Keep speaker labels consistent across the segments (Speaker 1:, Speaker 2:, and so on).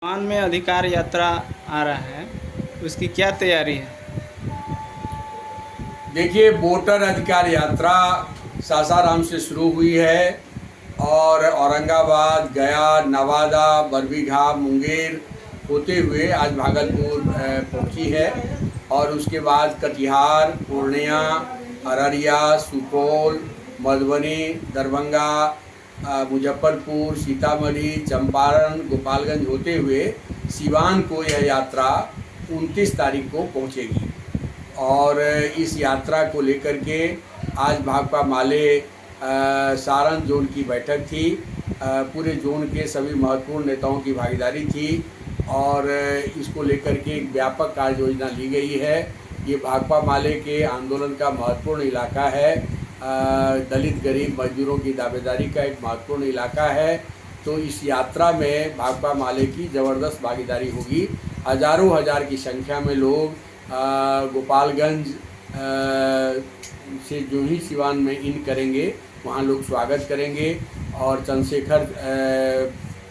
Speaker 1: मान में अधिकार यात्रा आ रहा है, उसकी क्या तैयारी है?
Speaker 2: देखिए, वोटर अधिकार यात्रा सासाराम से शुरू हुई है और औरंगाबाद, गया, नवादा, बरबीघा, मुंगेर होते हुए आज भागलपुर पहुंची है और उसके बाद कटिहार, पूर्णिया, अररिया, सुपौल, मधुबनी, दरभंगा, मुजफ्फरपुर, सीतामढ़ी, चंपारण, गोपालगंज होते हुए सिवान को यह यात्रा 29 तारीख को पहुंचेगी। और इस यात्रा को लेकर के आज भाकपा माले सारण जोन की बैठक थी। पूरे जोन के सभी महत्वपूर्ण नेताओं की भागीदारी थी और इसको लेकर के एक व्यापक कार्य योजना ली गई है। ये भाकपा माले के आंदोलन का महत्वपूर्ण इलाका है। दलित गरीब मजदूरों की दावेदारी का एक महत्वपूर्ण इलाका है। तो इस यात्रा में भाकपा माले की ज़बरदस्त भागीदारी होगी। हज़ारों हज़ार की संख्या में लोग गोपालगंज से जो ही सिवान में इन करेंगे वहाँ लोग स्वागत करेंगे और चंद्रशेखर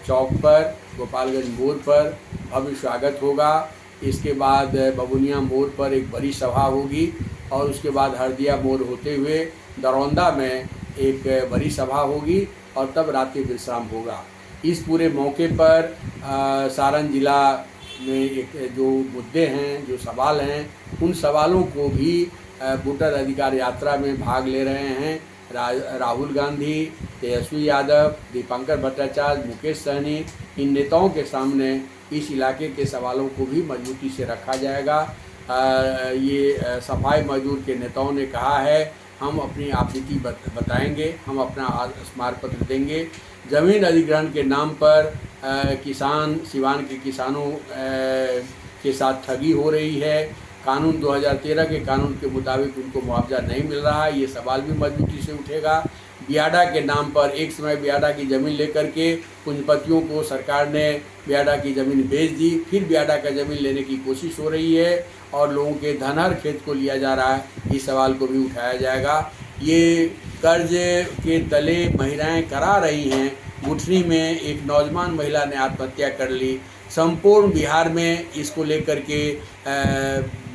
Speaker 2: चौक पर, गोपालगंज मोड़ पर भव्य स्वागत होगा। इसके बाद बबुनिया मोड़ पर एक बड़ी सभा होगी और उसके बाद हरदिया मोड़ होते हुए दरौंदा में एक बड़ी सभा होगी और तब रात्रि विश्राम होगा। इस पूरे मौके पर सारण जिला में एक जो मुद्दे हैं, जो सवाल हैं, उन सवालों को भी वोटर अधिकार यात्रा में भाग ले रहे हैं राहुल गांधी, तेजस्वी यादव, दीपंकर भट्टाचार्य, मुकेश सहनी। इन नेताओं के सामने इस इलाके के सवालों को भी मजबूती से रखा जाएगा। ये सफाई मजदूर के नेताओं ने कहा है, हम अपनी आपत्ति बताएंगे, हम अपना स्मारक पत्र देंगे। ज़मीन अधिग्रहण के नाम पर किसान, सिवान के किसानों के साथ ठगी हो रही है। कानून 2013 के कानून के मुताबिक उनको मुआवजा नहीं मिल रहा है, ये सवाल भी मजबूती से उठेगा। बियाडा के नाम पर एक समय बियाडा की ज़मीन लेकर के पूंजीपतियों को सरकार ने बियाडा की ज़मीन बेच दी, फिर बियाडा का ज़मीन लेने की कोशिश हो रही है और लोगों के धनहर खेत को लिया जा रहा है। इस सवाल को भी उठाया जाएगा। ये कर्ज के तले महिलाएं करा रही हैं। गुठनी में एक नौजवान महिला ने आत्महत्या कर ली। संपूर्ण बिहार में इसको लेकर के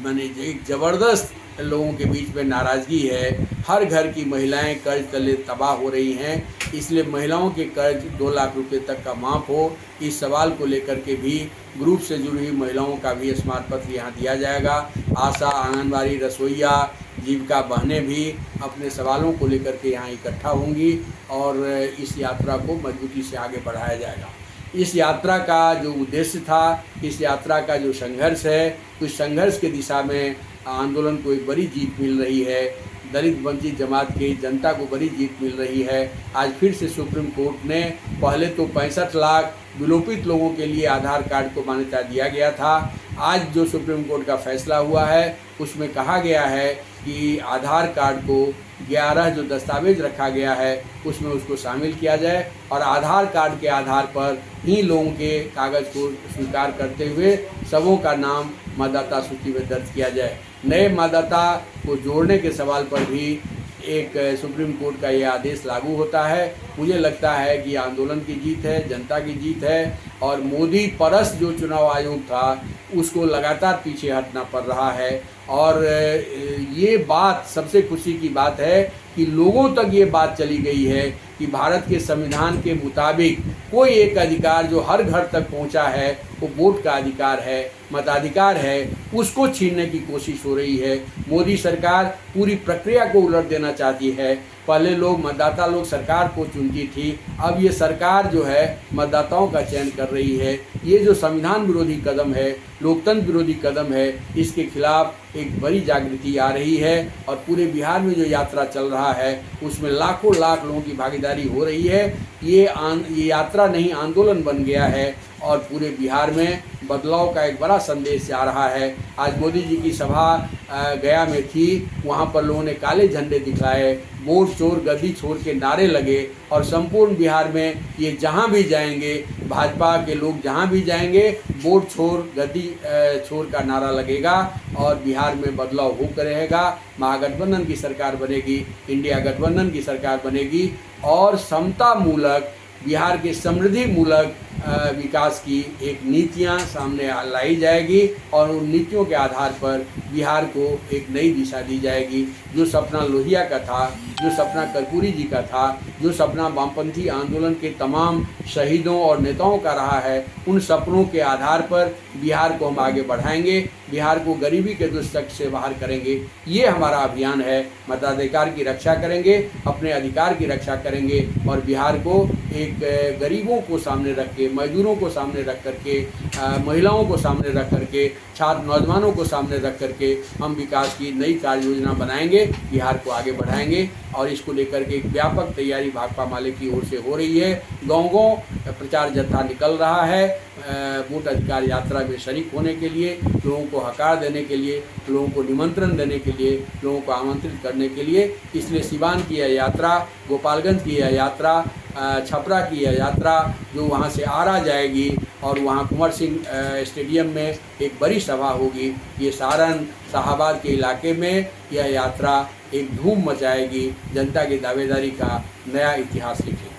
Speaker 2: माने एक ज़बरदस्त लोगों के बीच में नाराज़गी है। हर घर की महिलाएं कर्ज तले तबाह हो रही हैं। इसलिए महिलाओं के कर्ज 2 लाख रुपए तक का माफ़ हो, इस सवाल को लेकर के भी ग्रुप से जुड़ी हुई महिलाओं का भी स्मारक पत्र यहाँ दिया जाएगा। आशा, आंगनबाड़ी, रसोईया, जीविका बहनें भी अपने सवालों को लेकर के यहाँ इकट्ठा होंगी और इस यात्रा को मजबूती से आगे बढ़ाया जाएगा। इस यात्रा का जो उद्देश्य था, इस यात्रा का जो संघर्ष है, उस संघर्ष के दिशा में आंदोलन को एक बड़ी जीत मिल रही है। दलित वंचित जमात की जनता को बड़ी जीत मिल रही है। आज फिर से सुप्रीम कोर्ट ने, पहले तो 65 लाख विलोपित लोगों के लिए आधार कार्ड को मान्यता दिया गया था। आज जो सुप्रीम कोर्ट का फैसला हुआ है उसमें कहा गया है कि आधार कार्ड को 11 जो दस्तावेज रखा गया है उसमें उसको शामिल किया जाए और आधार कार्ड के आधार पर ही लोगों के कागज़ को स्वीकार करते हुए सबों का नाम मतदाता सूची में दर्ज किया जाए। नए मतदाता को जोड़ने के सवाल पर भी एक सुप्रीम कोर्ट का यह आदेश लागू होता है। मुझे लगता है कि आंदोलन की जीत है, जनता की जीत है और मोदी परस्त जो चुनाव आयोग था उसको लगातार पीछे हटना पड़ रहा है। और ये बात सबसे खुशी की बात है कि लोगों तक ये बात चली गई है कि भारत के संविधान के मुताबिक कोई एक अधिकार जो हर घर तक पहुंचा है वो वोट का अधिकार है, मताधिकार है, उसको छीनने की कोशिश हो रही है। मोदी सरकार पूरी प्रक्रिया को उलट देना चाहती है। पहले लोग मतदाता लोग सरकार को चुनती थी, अब ये सरकार जो है मतदाताओं का चयन कर रही है। ये जो संविधान विरोधी कदम है, लोकतंत्र विरोधी कदम है, इसके खिलाफ एक बड़ी जागृति आ रही है और पूरे बिहार में जो यात्रा चल रहा है उसमें लाखों लाख लोगों की भागीदारी हो रही है। ये यात्रा नहीं, आंदोलन बन गया है और पूरे बिहार में बदलाव का एक बड़ा संदेश आ रहा है। आज मोदी जी की सभा गया में थी, वहाँ पर लोगों ने काले झंडे दिखाए, वोट चोर गद्दी छोड़ के नारे लगे और संपूर्ण बिहार में ये जहाँ भी जाएंगे, भाजपा के लोग जहाँ भी जाएंगे, वोट छोड़ गद्दी छोड़ का नारा लगेगा और बिहार में बदलाव होकर रहेगा। महागठबंधन की सरकार बनेगी, इंडिया गठबंधन की सरकार बनेगी और समता मूलक, बिहार के समृद्धि मूलक विकास की एक नीतियां सामने लाई जाएगी और उन नीतियों के आधार पर बिहार को एक नई दिशा दी जाएगी। जो सपना लोहिया का था, जो सपना कर्पूरी जी का था, जो सपना वामपंथी आंदोलन के तमाम शहीदों और नेताओं का रहा है, उन सपनों के आधार पर बिहार को हम आगे बढ़ाएंगे, बिहार को गरीबी के दुष्चक्र से बाहर करेंगे। ये हमारा अभियान है। मताधिकार की रक्षा करेंगे, अपने अधिकार की रक्षा करेंगे और बिहार को एक गरीबों को सामने रख के, मजदूरों को सामने रख करके, महिलाओं को सामने रख करके, छात्र नौजवानों को सामने रख करके हम विकास की नई कार्य योजना बनाएंगे, बिहार को आगे बढ़ाएंगे। और इसको लेकर के एक व्यापक तैयारी भाकपा माले की ओर से हो रही है। गाँव-गाँव प्रचार जत्था निकल रहा है वोट अधिकार यात्रा में शरीक होने के लिए, लोगों को हकार देने के लिए, लोगों को निमंत्रण देने के लिए, लोगों को आमंत्रित करने के लिए। इसलिए सिवान की यह यात्रा, गोपालगंज की यह यात्रा, छपरा की यह यात्रा जो वहाँ से आरा जाएगी और वहाँ कुंवर सिंह स्टेडियम में एक बड़ी सभा होगी। ये सारण शाहाबाद के इलाके में यह यात्रा एक धूम मचाएगी, जनता की दावेदारी का नया इतिहास लिखेगी।